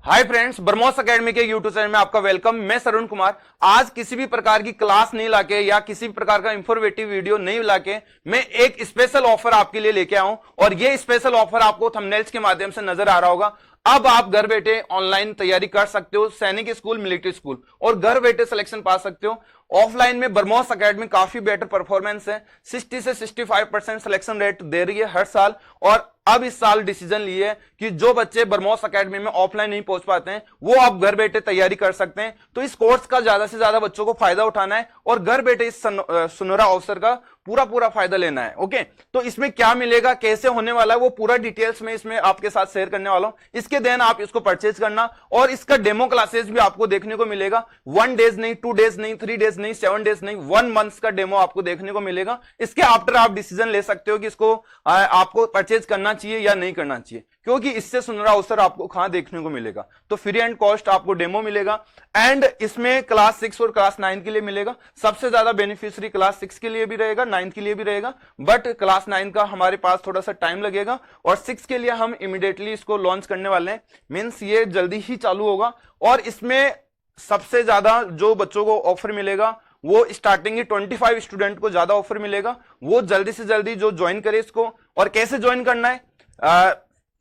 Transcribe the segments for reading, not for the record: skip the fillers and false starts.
Hi friends, BrahMos academy के YouTube channel में आपका वेलकम। मैं सरुण कुमार। आज किसी भी प्रकार की क्लास नहीं लाके या किसी भी प्रकार का इंफॉर्मेटिव वीडियो नहीं लाके मैं एक स्पेशल ऑफर आपके लिए लेके आऊं और ये स्पेशल ऑफर आपको थंबनेल्स के माध्यम से नजर आ रहा होगा। अब आप घर बैठे ऑनलाइन तैयारी कर सकते हो, सैनिक स्कूल, मिलिट्री स्कूल, और घर बैठे सिलेक्शन पा सकते हो। ऑफलाइन में ब्रह्मोस एकेडमी काफी बेटर परफॉर्मेंस है, 60 से 65% सिलेक्शन रेट दे रही है हर साल। और अब इस साल डिसीजन लिए है कि जो बच्चे ब्रह्मोस एकेडमी में ऑफलाइन नहीं पहुंच पाते हैं वो आप घर बैठे तैयारी कर सकते हैं। तो इस कोर्स का ज्यादा से ज्यादा बच्चों को फायदा उठाना है और घर बैठे इस सुनहरा अवसर का पूरा फायदा लेना है। ओके, तो इसमें क्या मिलेगा, कैसे होने वाला है, वो पूरा डिटेल्स में इसमें आपके साथ शेयर करने वाला हूं। इसके देन आप इसको परचेज करना और इसका डेमो क्लासेस भी आपको देखने को मिलेगा। 1 डेज नहीं, 2 डेज नहीं, 3 डेज नहीं, 7 डेज नहीं, 1 मंथ का डेमो आपको देखने को मिलेगा। इसके आफ्टर आप डिसीजन ले सकते हो कि इसको आपको परचेज करना चाहिए या नहीं करना चाहिए, क्योंकि इससे सुनहरा अवसर आपको कहां देखने को मिलेगा। तो फ्री एंड कॉस्ट आपको डेमो मिलेगा एंड इसमें क्लास 6 और क्लास 9 के लिए मिलेगा। सबसे ज्यादा बेनिफिशियरी क्लास 6 के लिए भी रहेगा, 9 के लिए भी रहेगा, बट क्लास 9 का हमारे पास थोड़ा सा टाइम लगेगा और 6 के लिए हम इमीडिएटली इसको लॉन्च करने वाले हैं। मींस ये जल्दी ही चालू होगा। और इसमें सबसे ज्यादा जो बच्चों को ऑफर मिलेगा वो स्टार्टिंग ही 25 स्टूडेंट को ज्यादा ऑफर मिलेगा। वो जल्दी से जल्दी जो ज्वाइन करे इसको। और कैसे ज्वाइन करना है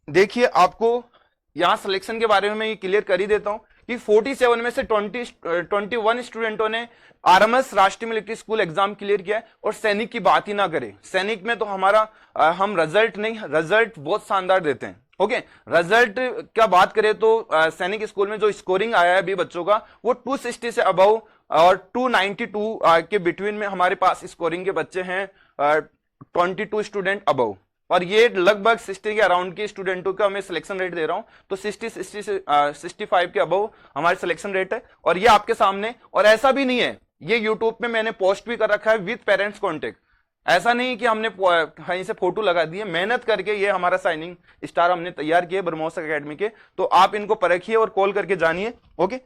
देखिए, आपको यहां सिलेक्शन के बारे में मैं ये क्लियर कर ही देता हूं कि 47 में से 21 स्टूडेंटों ने आरएमएस राष्ट्रीय मिलिट्री स्कूल एग्जाम क्लियर किया है। और सैनिक की बात ही ना करें, सैनिक में तो हम रिजल्ट नहीं, रिजल्ट बहुत शानदार देते हैं। ओके, रिजल्ट क्या बात करें तो सैनिक स्कूल में जो स्कोरिंग आया है अभी बच्चों का वो 260 से अबव और 292 के बिटवीन में हमारे पास स्कोरिंग के बच्चे हैं, 22 स्टूडेंट अबव। और ये लगभग 60 के अराउंड के स्टूडेंटों का मैं सिलेक्शन रेट दे रहा हूं। तो 60 से 65 के अबव हमारे सिलेक्शन रेट है। और ये आपके सामने, और ऐसा भी नहीं है, ये यूट्यूब पे मैंने पोस्ट भी कर रखा है विद पेरेंट्स कॉन्टेक्ट। ऐसा नहीं कि हमने कहीं से फोटो लगा दी है, मेहनत करके ये हमारा साइनिंग स्टार हमने तैयार किए ब्रह्मोस एकेडमी के। तो आप इनको परखिए और कॉल करके जानिए। ओके,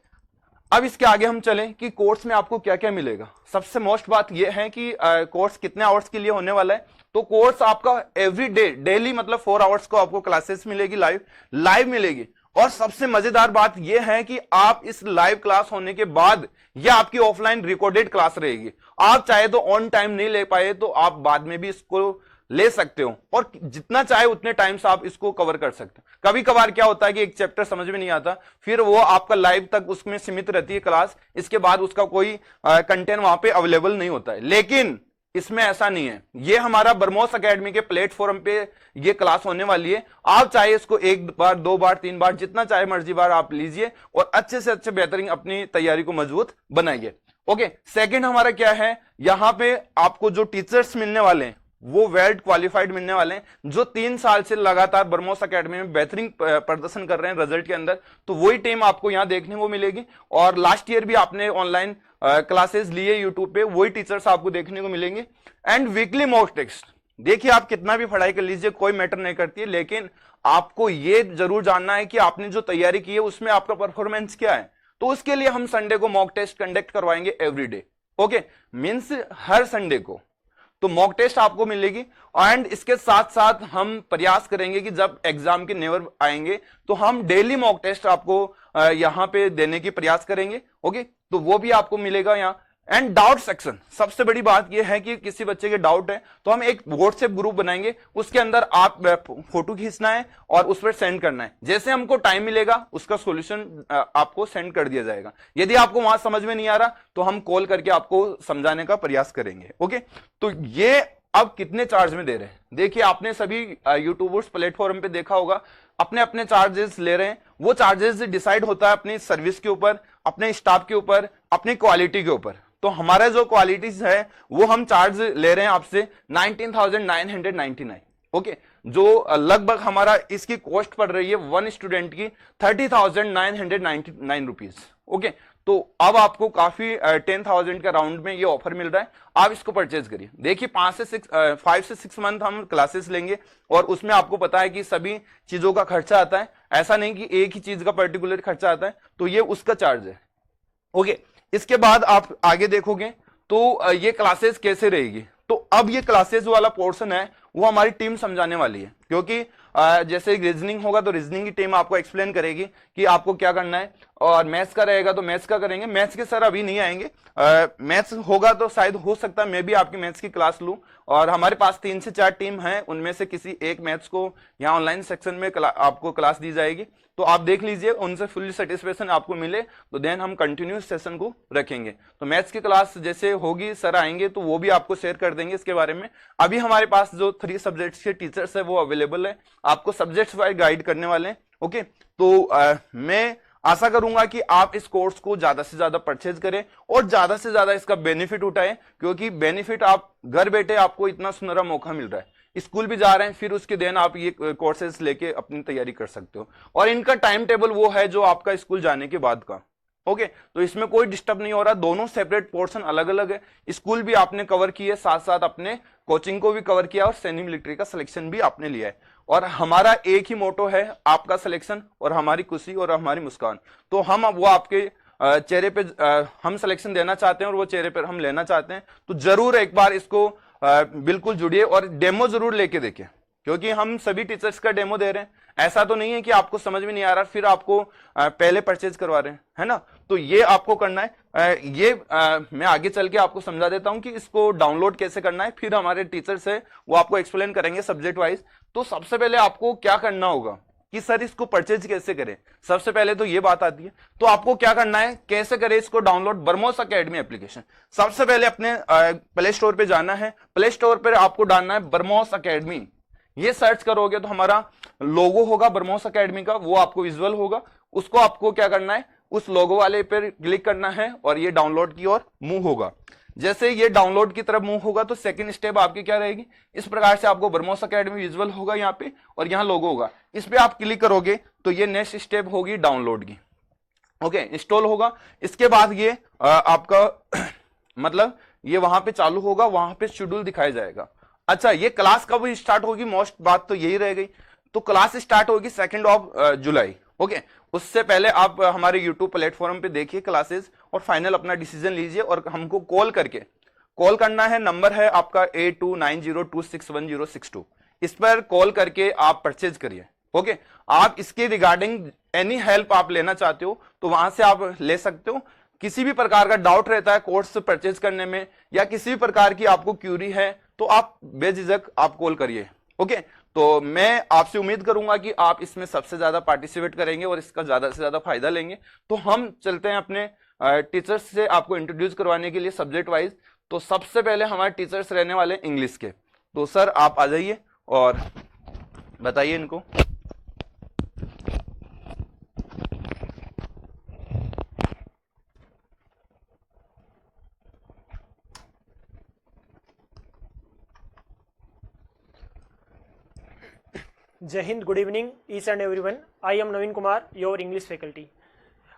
अब इसके आगे हम चलें कि कोर्स में आपको क्या क्या मिलेगा। सबसे मोस्ट बात यह है कि कोर्स कितने आवर्स के लिए होने वाला है। तो कोर्स आपका एवरी डे, डेली मतलब 4 आवर्स को आपको क्लासेस मिलेगी, लाइव मिलेगी। और सबसे मजेदार बात यह है कि आप इस लाइव क्लास होने के बाद यह आपकी ऑफलाइन रिकॉर्डेड क्लास रहेगी। आप चाहे तो ऑन टाइम नहीं ले पाए तो आप बाद में भी इसको ले सकते हो और जितना चाहे उतने टाइम से आप इसको कवर कर सकते हो। कभी कभार क्या होता है कि एक चैप्टर समझ में नहीं आता, फिर वो आपका लाइव तक उसमें सीमित रहती है क्लास, इसके बाद उसका कोई कंटेंट वहां पे अवेलेबल नहीं होता है। लेकिन इसमें ऐसा नहीं है, ये हमारा ब्रह्मोस एकेडमी के प्लेटफॉर्म पे ये क्लास होने वाली है। आप चाहे इसको 1 बार, 2 बार, 3 बार, जितना चाहे मर्जी बार आप लीजिए और अच्छे से अच्छे बेहतरीन अपनी तैयारी को मजबूत बनाइए। ओके, सेकंड हमारा क्या है, यहां पे आपको जो टीचर्स मिलने वाले हैं वो वेल क्वालिफाइड मिलने वाले हैं, जो 3 साल से लगातार ब्रह्मोस एकेडमी में बेहतरीन प्रदर्शन कर रहे हैं रिजल्ट के अंदर। तो वही टीम आपको यहां देखने को मिलेगी। और लास्ट ईयर भी आपने ऑनलाइन क्लासेस लिए यूट्यूब पे, वही टीचर्स आपको देखने को मिलेंगे। एंड वीकली मॉक टेस्ट, देखिए आप कितना भी पढ़ाई कर लीजिए कोई मैटर नहीं करती है, लेकिन आपको ये जरूर जानना है कि आपने जो तैयारी की है उसमें आपका परफॉर्मेंस क्या है। तो उसके लिए हम संडे को मॉक टेस्ट कंडक्ट करवाएंगे एवरी डे। ओके, मीन्स हर संडे को तो मॉक टेस्ट आपको मिलेगी। एंड इसके साथ साथ हम प्रयास करेंगे कि जब एग्जाम के नेवर आएंगे तो हम डेली मॉक टेस्ट आपको यहां पे देने की प्रयास करेंगे। ओके, तो वो भी आपको मिलेगा यहां। एंड डाउट सेक्शन, सबसे बड़ी बात यह है कि किसी बच्चे के डाउट है तो हम एक व्हाट्सएप ग्रुप बनाएंगे, उसके अंदर आप फोटो खींचना है और उस पर सेंड करना है। जैसे हमको टाइम मिलेगा उसका सॉल्यूशन आपको सेंड कर दिया जाएगा। यदि आपको वहां समझ में नहीं आ रहा तो हम कॉल करके आपको समझाने का प्रयास करेंगे। ओके, तो ये अब कितने चार्ज में दे रहे हैं, देखिए आपने सभी यूट्यूबर्स प्लेटफॉर्म पे देखा होगा, अपने अपने चार्जेस ले रहे हैं। वो चार्जेस डिसाइड होता है अपनी सर्विस के ऊपर, अपने स्टाफ के ऊपर, अपनी क्वालिटी के ऊपर। तो हमारा जो क्वालिटीज है वो हम चार्ज ले रहे हैं आपसे 19,999। ओके, जो लगभग हमारा इसकी कॉस्ट पड़ रही है 1 स्टूडेंट की 30,999 रुपीज। ओके, तो अब आपको काफी 10,000 के राउंड में ये ऑफर मिल रहा है, आप इसको परचेज करिए। देखिए 5 से 6 मंथ हम क्लासेस लेंगे और उसमें आपको पता है कि सभी चीजों का खर्चा आता है। ऐसा नहीं कि एक ही चीज का पर्टिकुलर खर्चा आता है, तो ये उसका चार्ज है। ओके, इसके बाद आप आगे देखोगे तो ये क्लासेस कैसे रहेगी। तो अब ये क्लासेस वाला पोर्शन है वो हमारी टीम समझाने वाली है, क्योंकि जैसे रीजनिंग होगा तो रीजनिंग की टीम आपको एक्सप्लेन करेगी कि आपको क्या करना है। और मैथ्स का रहेगा तो मैथ्स का करेंगे। मैथ्स के सर अभी नहीं आएंगे, मैथ्स होगा तो शायद हो सकता है मैं भी आपकी मैथ्स की क्लास लूं। और हमारे पास 3 से 4 टीम है, उनमें से किसी एक मैथ्स को यहाँ ऑनलाइन सेक्शन में आपको क्लास दी जाएगी। तो आप देख लीजिए, उनसे फुल सेटिस्फेक्शन आपको मिले तो देन हम कंटिन्यूस सेशन को रखेंगे। तो मैथ्स की क्लास जैसे होगी, सर आएंगे तो वो भी आपको शेयर कर देंगे इसके बारे में। अभी हमारे पास जो 3 सब्जेक्ट्स के टीचर्स है वो अवेलेबल है, आपको सब्जेक्ट्स वाइज गाइड करने वाले हैं। ओके, तो मैं आशा करूंगा कि आप इस कोर्स को ज्यादा से ज्यादा परचेज करें और ज्यादा से ज्यादा इसका बेनिफिट उठाएं, क्योंकि बेनिफिट आप घर बैठे आपको इतना सुनहरा मौका मिल रहा है, स्कूल भी जा रहे हैं, फिर उसके दिन आप ये कोर्सेज लेके अपनी तैयारी कर सकते हो। और इनका टाइम टेबल वो है जो आपका स्कूल जाने के बाद का। ओके, तो इसमें कोई डिस्टर्ब नहीं हो रहा, दोनों सेपरेट पोर्शन अलग अलग है। स्कूल भी आपने कवर किए, साथ साथ अपने कोचिंग को भी कवर किया और सैनिक मिलिट्री का सिलेक्शन भी आपने लिया है। और हमारा एक ही मोटो है, आपका सिलेक्शन और हमारी खुशी और हमारी मुस्कान। तो हम वो आपके चेहरे पे हम सिलेक्शन देना चाहते हैं और वो चेहरे पर हम लेना चाहते हैं। तो जरूर एक बार इसको बिल्कुल जुड़िए और डेमो जरूर लेके देखें, क्योंकि हम सभी टीचर्स का डेमो दे रहे हैं। ऐसा तो नहीं है कि आपको समझ में नहीं आ रहा फिर आपको पहले परचेज करवा रहे हैं, है ना। तो ये आपको करना है। मैं आगे चल के आपको समझा देता हूं कि इसको डाउनलोड कैसे करना है, फिर हमारे टीचर्स है वो आपको एक्सप्लेन करेंगे सब्जेक्ट वाइज। तो सबसे पहले आपको क्या करना होगा कि सर इसको परचेज कैसे करें, सबसे पहले तो ये बात आती है। तो आपको क्या करना है, कैसे करें इसको डाउनलोड, बरमोस एकेडमी एप्लीकेशन। सबसे पहले अपने प्ले स्टोर पे जाना है, प्ले स्टोर पे आपको डालना है बरमोस एकेडमी। ये सर्च करोगे तो हमारा लोगो होगा बरमोस एकेडमी का, वो आपको विजुअल होगा। उसको आपको क्या करना है, उस लोगो वाले पर क्लिक करना है और ये डाउनलोड की ओर मूव होगा। जैसे ये डाउनलोड की तरफ मूव होगा तो सेकंड स्टेप आपकी क्या रहेगी, इस प्रकार से आपको बरमोस एकेडमी विजुअल होगा यहाँ पे और यहाँ लोगो होगा। इस पे आप क्लिक करोगे तो ये नेक्स्ट स्टेप होगी डाउनलोड की। ओके, इंस्टॉल होगा। इसके बाद ये आपका मतलब ये वहां पे चालू होगा, वहां पे शेड्यूल दिखाया जाएगा। अच्छा, ये क्लास कब स्टार्ट होगी, मोस्ट बात तो यही रह गई। तो क्लास स्टार्ट होगी 2 जुलाई। ओके, उससे पहले आप हमारे यूट्यूब प्लेटफॉर्म पे देखिए क्लासेस और फाइनल अपना डिसीजन लीजिए और हमको कॉल करना है। नंबर है आपका 8290261062। इस पर कॉल करके आप परचेज करिए। ओके, आप इसके रिगार्डिंग एनी हेल्प आप लेना चाहते हो तो वहां से आप ले सकते हो। किसी भी प्रकार का डाउट रहता है कोर्स परचेज करने में या किसी भी प्रकार की आपको क्यूरी है तो आप बेझिझक आप कॉल करिए। ओके, तो मैं आपसे उम्मीद करूंगा कि आप इसमें सबसे ज्यादा पार्टिसिपेट करेंगे और इसका ज्यादा से ज्यादा फायदा लेंगे। तो हम चलते हैं अपने टीचर्स से आपको इंट्रोड्यूस करवाने के लिए सब्जेक्ट वाइज। तो सबसे पहले हमारे टीचर्स रहने वाले इंग्लिश के। तो सर आप आ जाइए और बताइए इनको। जय Hind, good evening each and everyone. I am Naveen Kumar, your English faculty.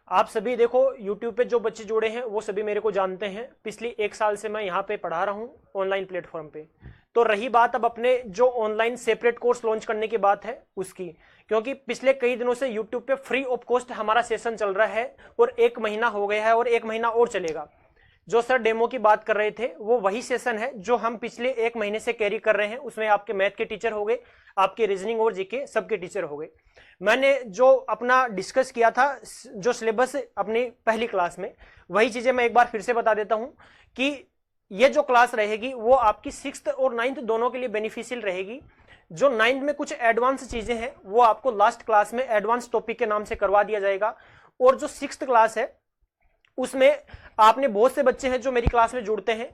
आप सभी देखो यूट्यूब पे जो बच्चे जुड़े हैं वो सभी मेरे को जानते हैं। पिछली 1 साल से मैं यहाँ पे पढ़ा रहा हूँ ऑनलाइन प्लेटफॉर्म पे। तो रही बात अब अपने जो ऑनलाइन सेपरेट कोर्स लॉन्च करने की बात है उसकी, क्योंकि पिछले कई दिनों से यूट्यूब पे फ्री ऑफ कॉस्ट हमारा सेशन चल रहा है और 1 महीना हो गया है और 1 महीना और चलेगा। जो सर डेमो की बात कर रहे थे वो वही सेशन है जो हम पिछले 1 महीने से कैरी कर रहे हैं। उसमें आपके मैथ के टीचर हो गए, आपके रीजनिंग और जीके सबके टीचर हो गए। मैंने जो अपना डिस्कस किया था जो सिलेबस अपनी पहली क्लास में, वही चीजें मैं एक बार फिर से बता देता हूं कि ये जो क्लास रहेगी वो आपकी 6th और 9th दोनों के लिए बेनिफिशियल रहेगी। जो 9th में कुछ एडवांस चीजें हैं वो आपको लास्ट क्लास में एडवांस टॉपिक के नाम से करवा दिया जाएगा। और जो 6th क्लास है उसमें आपने बहुत से बच्चे हैं जो मेरी क्लास में जुड़ते हैं।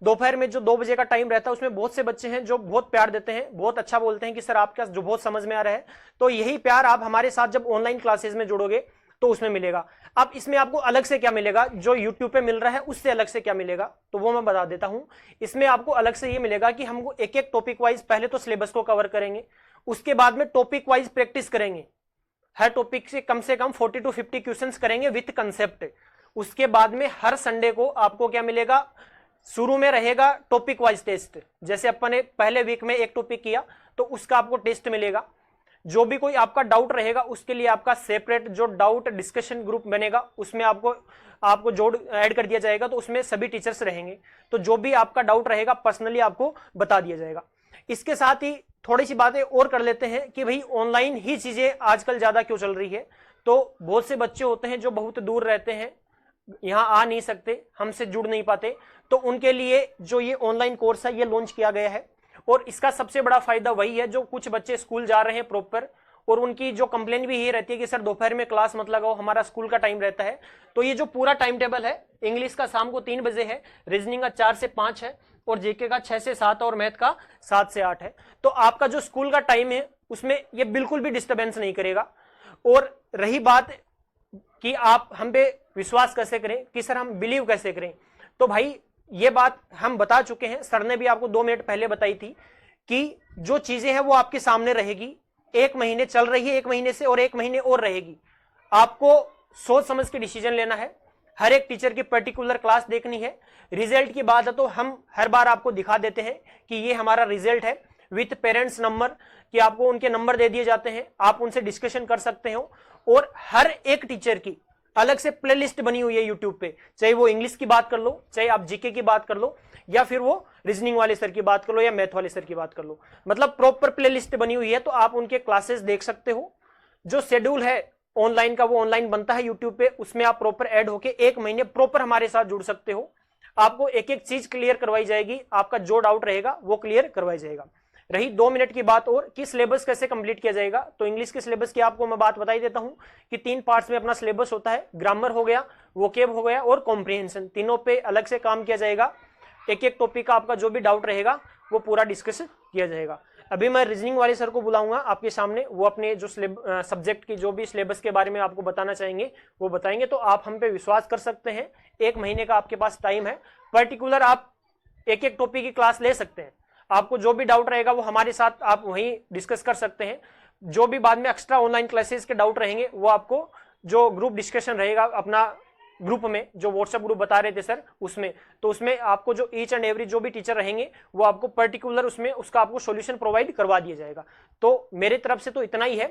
दोपहर में जो 2 बजे का टाइम रहता है उसमें बहुत से बच्चे हैं जो बहुत प्यार देते हैं, बहुत अच्छा बोलते हैं कि सर आपका जो बहुत समझ में आ रहा है। तो यही प्यार आप हमारे साथ जब ऑनलाइन क्लासेस में जुड़ोगे तो उसमें मिलेगा। अब इसमें आपको अलग से क्या मिलेगा, जो यूट्यूब पे मिल रहा है उससे अलग से क्या मिलेगा तो वो मैं बता देता हूं। इसमें आपको अलग से ये मिलेगा कि हमको एक एक टॉपिक वाइज पहले तो सिलेबस को कवर करेंगे, उसके बाद में टॉपिक वाइज प्रैक्टिस करेंगे। हर टॉपिक से कम 40 to 50 क्वेश्चंस करेंगे विथ कंसेप्ट। उसके बाद में हर संडे को आपको क्या मिलेगा, शुरू में रहेगा टॉपिक वाइज टेस्ट। जैसे अपन ने पहले वीक में एक टॉपिक किया तो उसका आपको टेस्ट मिलेगा। जो भी कोई आपका डाउट रहेगा उसके लिए आपका सेपरेट जो डाउट डिस्कशन ग्रुप बनेगा उसमें आपको जोड़ ऐड कर दिया जाएगा। तो उसमें सभी टीचर्स रहेंगे, तो जो भी आपका डाउट रहेगा पर्सनली आपको बता दिया जाएगा। इसके साथ ही थोड़ी सी बातें और कर लेते हैं कि भाई ऑनलाइन ही चीजें आजकल ज्यादा क्यों चल रही है। तो बहुत से बच्चे होते हैं जो बहुत दूर रहते हैं, यहाँ आ नहीं सकते, हमसे जुड़ नहीं पाते, तो उनके लिए जो ये ऑनलाइन कोर्स है ये लॉन्च किया गया है। और इसका सबसे बड़ा फायदा वही है, जो कुछ बच्चे स्कूल जा रहे हैं प्रॉपर, और उनकी जो कंप्लेन भी ये रहती है कि सर दोपहर में क्लास मत लगाओ, हमारा स्कूल का टाइम रहता है। तो ये जो पूरा टाइम टेबल है, इंग्लिश का शाम को 3 बजे है, रीजनिंग का 4 से 5 है, और जीके का 6 से 7 और मैथ का 7 से 8 है। तो आपका जो स्कूल का टाइम है उसमें ये बिल्कुल भी डिस्टर्बेंस नहीं करेगा। और रही बात कि आप हम पे विश्वास कैसे करें, कि सर हम बिलीव कैसे करें, तो भाई ये बात हम बता चुके हैं, सर ने भी आपको 2 मिनट पहले बताई थी कि जो चीजें हैं वो आपके सामने रहेगी। 1 महीने चल रही है, 1 महीने से और 1 महीने और रहेगी। आपको सोच समझ के डिसीजन लेना है, हर एक टीचर की पर्टिकुलर क्लास देखनी है। रिजल्ट की बात है तो हम हर बार आपको दिखा देते हैं कि ये हमारा रिजल्ट है विथ पेरेंट्स नंबर, कि आपको उनके नंबर दे दिए जाते हैं, आप उनसे डिस्कशन कर सकते हो। और हर एक टीचर की अलग से प्लेलिस्ट बनी हुई है यूट्यूब पे, चाहे वो इंग्लिश की बात कर लो, चाहे आप जीके की बात कर लो, या फिर वो रीजनिंग वाले सर की बात कर लो, या मैथ वाले सर की बात कर लो। मतलब प्रॉपर प्लेलिस्ट बनी हुई है, तो आप उनके क्लासेस देख सकते हो। जो शेड्यूल है ऑनलाइन का वो ऑनलाइन बनता है यूट्यूब पे, उसमें आप प्रॉपर ऐड होके 1 महीने प्रॉपर हमारे साथ जुड़ सकते हो। आपको एक एक चीज क्लियर करवाई जाएगी, आपका जो डाउट रहेगा वो क्लियर करवाया जाएगा। रही 2 मिनट की बात और कि सिलेबस कैसे कंप्लीट किया जाएगा, तो इंग्लिश के सिलेबस की आपको मैं बात बताई देता हूं कि 3 पार्ट्स में अपना सिलेबस होता है। ग्रामर हो गया, वोकेब हो गया और कॉम्प्रिहेंशन, तीनों पे अलग से काम किया जाएगा। एक एक टॉपिक का आपका जो भी डाउट रहेगा वो पूरा डिस्कस किया जाएगा। अभी मैं रीजनिंग वाले सर को बुलाऊंगा आपके सामने, वो अपने जो सब्जेक्ट की जो भी सिलेबस के बारे में आपको बताना चाहेंगे वो बताएंगे। तो आप हम पे विश्वास कर सकते हैं, 1 महीने का आपके पास टाइम है, पर्टिकुलर आप एक एक टॉपिक की क्लास ले सकते हैं। आपको जो भी डाउट रहेगा वो हमारे साथ आप वहीं डिस्कस कर सकते हैं। जो भी बाद में एक्स्ट्रा ऑनलाइन क्लासेस के डाउट रहेंगे वो आपको जो ग्रुप डिस्कशन रहेगा अपना ग्रुप में, जो व्हाट्सएप ग्रुप बता रहे थे सर उसमें, तो उसमें आपको जो ईच एंड एवरी जो भी टीचर रहेंगे वो आपको पर्टिकुलर उसमें उसका आपको सॉल्यूशन प्रोवाइड करवा दिया जाएगा। तो मेरी तरफ से तो इतना ही है।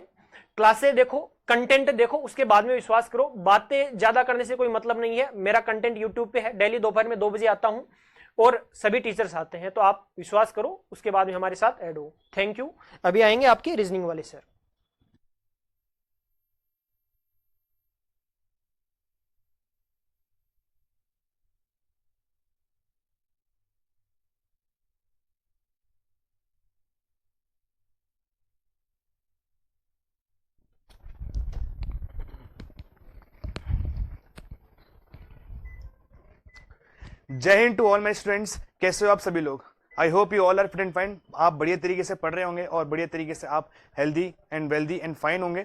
क्लासेस देखो, कंटेंट देखो, उसके बाद में विश्वास करो। बातें ज्यादा करने से कोई मतलब नहीं है। मेरा कंटेंट यूट्यूब पे है, डेली दोपहर में 2 बजे आता हूं और सभी टीचर्स आते हैं, तो आप विश्वास करो, उसके बाद में हमारे साथ ऐड हो। Thank you. अभी आएंगे आपके रीजनिंग वाले सर। जय हिंद टू ऑल माय स्टूडेंट्स। कैसे हो आप सभी लोग? I hope you all are fit and fine. आप बढ़िया तरीके से पढ़ रहे होंगे और बढ़िया तरीके से आप healthy and wealthy and fine होंगे।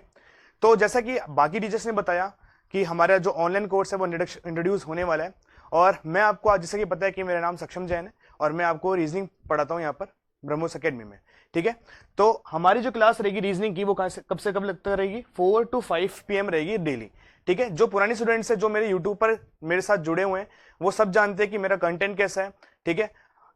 तो जैसा कि बाकी टीचर्स ने बताया कि हमारा जो ऑनलाइन कोर्स है वो इंट्रोड्यूस होने वाला है, और मैं आपको आज, जैसे कि पता है कि मेरा नाम सक्षम जैन है और मैं आपको रीजनिंग पढ़ाता हूँ यहाँ पर ब्रह्मोस अकेडमी में। ठीक है, तो हमारी जो क्लास रहेगी रीजनिंग की वो कब से कब लगता रहेगी? 4 to 5 PM रहेगी डेली। ठीक है, जो पुरानी स्टूडेंट्स है जो मेरे यूट्यूब पर मेरे साथ जुड़े हुए हैं वो सब जानते हैं कि मेरा कंटेंट कैसा है। ठीक है,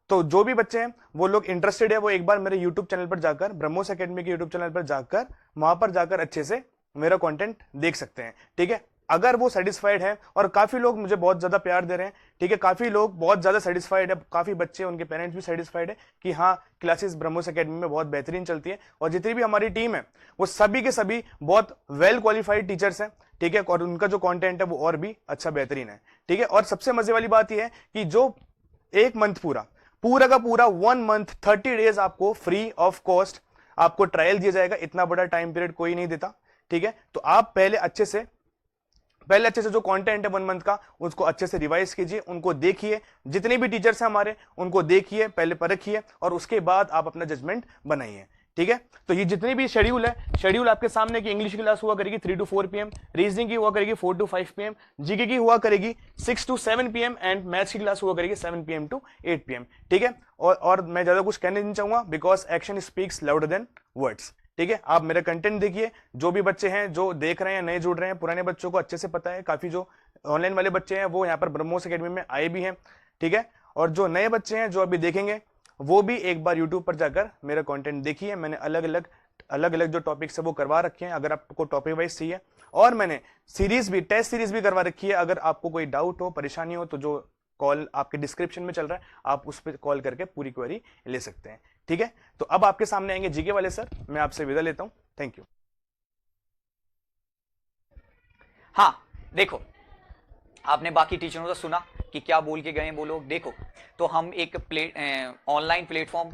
तो जो भी बच्चे हैं वो लोग इंटरेस्टेड है वो एक बार मेरे यूट्यूब चैनल पर जाकर, ब्रह्मोस अकेडमी के यूट्यूब चैनल पर जाकर, वहां पर जाकर अच्छे से मेरा कंटेंट देख सकते हैं। ठीक है, अगर वो सेटिस्फाइड है, और काफी लोग मुझे बहुत ज्यादा प्यार दे रहे हैं। ठीक है, काफी लोग बहुत ज्यादा सेटिस्फाइड है, काफी बच्चे उनके पेरेंट्स भी सेटिस्फाइड है कि हाँ क्लासेस ब्रह्मोस अकेडमी में बहुत बेहतरीन चलती है, और जितनी भी हमारी टीम है वो सभी के सभी बहुत वेल क्वालिफाइड टीचर्स हैं। ठीक है, और उनका जो कंटेंट है वो और भी अच्छा बेहतरीन है। ठीक है, और सबसे मजे वाली बात यह है कि जो 1 मंथ पूरा का पूरा 1 मंथ 30 डेज आपको फ्री ऑफ कॉस्ट आपको ट्रायल दिया जाएगा। इतना बड़ा टाइम पीरियड कोई नहीं देता। ठीक है, तो आप पहले अच्छे से जो कंटेंट है 1 मंथ का उसको अच्छे से रिवाइज कीजिए, उनको देखिए, जितने भी टीचर्स हैं हमारे उनको देखिए, पहले परखिए, और उसके बाद आप अपना जजमेंट बनाइए। ठीक है, तो ये जितनी भी शेड्यूल है, शेड्यूल आपके सामने की इंग्लिश की क्लास हुआ करेगी 3 to 4 PM, रीजनिंग की हुआ करेगी 4 to 5 PM, जीके की हुआ करेगी 6 to 7 PM, एंड मैथ्स की क्लास हुआ करेगी 7 PM to 8 PM। ठीक है, और मैं ज्यादा कुछ कहने नहीं चाहूंगा, because action speaks louder than words. ठीक है, आप मेरा कंटेंट देखिए। जो भी बच्चे हैं जो देख रहे हैं, नए जुड़ रहे हैं, पुराने बच्चों को अच्छे से पता है, काफी जो ऑनलाइन वाले बच्चे हैं वो यहाँ पर ब्रह्मोस अकेडमी में आए भी हैं। ठीक है, और जो नए बच्चे हैं जो अभी देखेंगे वो भी एक बार यूट्यूब पर जाकर मेरा कंटेंट देखिए। मैंने अलग अलग जो टॉपिक्स है वो करवा रखे हैं, अगर आपको टॉपिक वाइज चाहिए, और मैंने टेस्ट सीरीज भी करवा रखी है। अगर आपको कोई डाउट हो, परेशानी हो, तो जो कॉल आपके डिस्क्रिप्शन में चल रहा है आप उस पर कॉल करके पूरी क्वेरी ले सकते हैं। ठीक है, तो अब आपके सामने आएंगे जीके वाले सर। मैं आपसे विदा लेता हूं। Thank you. हाँ देखो, आपने बाकी टीचरों से सुना कि क्या बोल के गए वो लोग। देखो तो हम एक ऑनलाइन प्लेटफॉर्म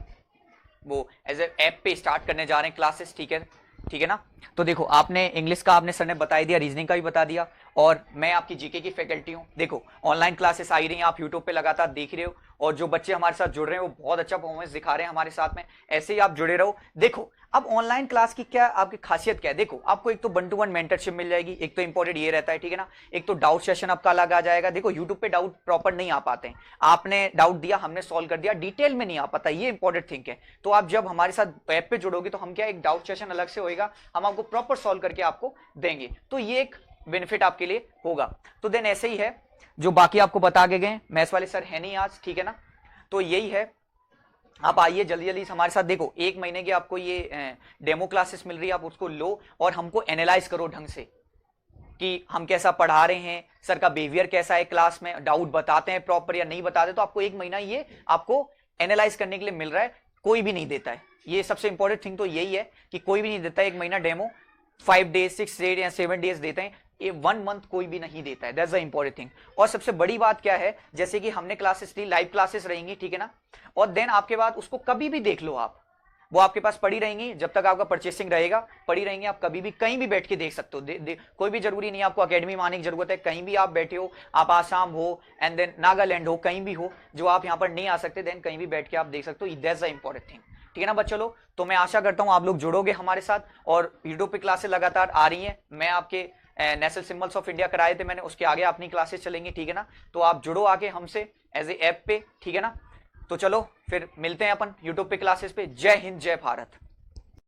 वो एज ए ऐप पे स्टार्ट करने जा रहे हैं क्लासेस, ठीक है ना। तो देखो आपने इंग्लिश का आपने सर ने बता दिया, रीजनिंग का भी बता दिया, और मैं आपकी जीके की फैकल्टी हूँ। देखो ऑनलाइन क्लासेस आई रही हैं, आप यूट्यूब पे लगातार देख रहे हो, और जो बच्चे हमारे साथ जुड़ रहे हैं वो बहुत अच्छा परफॉर्मेंस दिखा रहे हैं हमारे साथ में। ऐसे ही आप जुड़े रहो। देखो अब ऑनलाइन क्लास की क्या आपकी खासियत क्या है, देखो आपको एक तो 1-to-1 मेंटरशिप मिल जाएगी, एक तो इंपॉर्टेंट ये रहता है, ठीक है ना। एक तो डाउट सेशन आपका अलग आ जाएगा। देखो यूट्यूब पे डाउट प्रॉपर नहीं आ पाते हैं, आपने डाउट दिया हमने सॉल्व कर दिया, डिटेल में नहीं आ पाता, ये इंपॉर्टेंट थिंग है। तो आप जब हमारे साथ ऐप पे जुड़ोगे तो हम क्या एक डाउट सेशन अलग से होएगा, हम आपको प्रॉपर सॉल्व करके आपको देंगे, तो ये एक बेनिफिट आपके लिए होगा। तो देन ऐसे ही है जो बाकी आपको बता के गए, मैथ्स वाले सर है नहीं आज, ठीक है ना। तो यही है, आप आइए जल्दी जल्दी हमारे साथ। देखो 1 महीने की आपको ये डेमो क्लासेस मिल रही है, आप उसको लो और हमको एनालाइज करो ढंग से कि हम कैसा पढ़ा रहे हैं, सर का बिहेवियर कैसा है क्लास में, डाउट बताते हैं प्रॉपर या नहीं बताते। तो आपको 1 महीना ये आपको एनालाइज करने के लिए मिल रहा है, कोई भी नहीं देता है। ये सबसे इंपॉर्टेंट थिंग तो यही है कि कोई भी नहीं देता है 1 महीना डेमो, 5 डेज 6 डेज या 7 डेज देते हैं, ये 1 मंथ कोई भी नहीं देता है। That's the important thing. और सबसे बड़ी बात क्या है, जैसे कि हमने क्लासेस ली, लाइव क्लासेस रहेंगी, ठीक है ना, और देन आपके बाद उसको कभी भी देख लो आप, वो आपके पास पड़ी रहेंगी जब तक आपका परचेसिंग रहेगा, पड़ी रहेंगी, आप कभी भी कहीं भी बैठ के देख सकते हो। कोई भी जरूरी नहीं आपको एकेडमी में आने की जरूरत है, कहीं भी आप बैठे हो, आप आसाम हो एंड देन नागालैंड हो, कहीं भी हो, जो आप यहाँ पर नहीं आ सकते, देन कहीं भी बैठ के आप देख सकते हो। दैट्स द इंपॉर्टेंट थिंग, ठीक है ना बच्चों लोग। तो मैं आशा करता हूं आप लोग जुड़ोगे हमारे साथ, और यूट्यूब पे क्लासेस लगातार आ रही हैं। मैं आपके नेशनल सिंबल्स ऑफ इंडिया कराए थे मैंने, उसके आगे अपनी क्लासेस चलेंगी, ठीक है ना। तो आप जुड़ो आके हमसे एज ए ऐप पे, ठीक है ना। तो चलो फिर मिलते हैं अपन यूट्यूब पे क्लासेस पे। जय हिंद, जय भारत।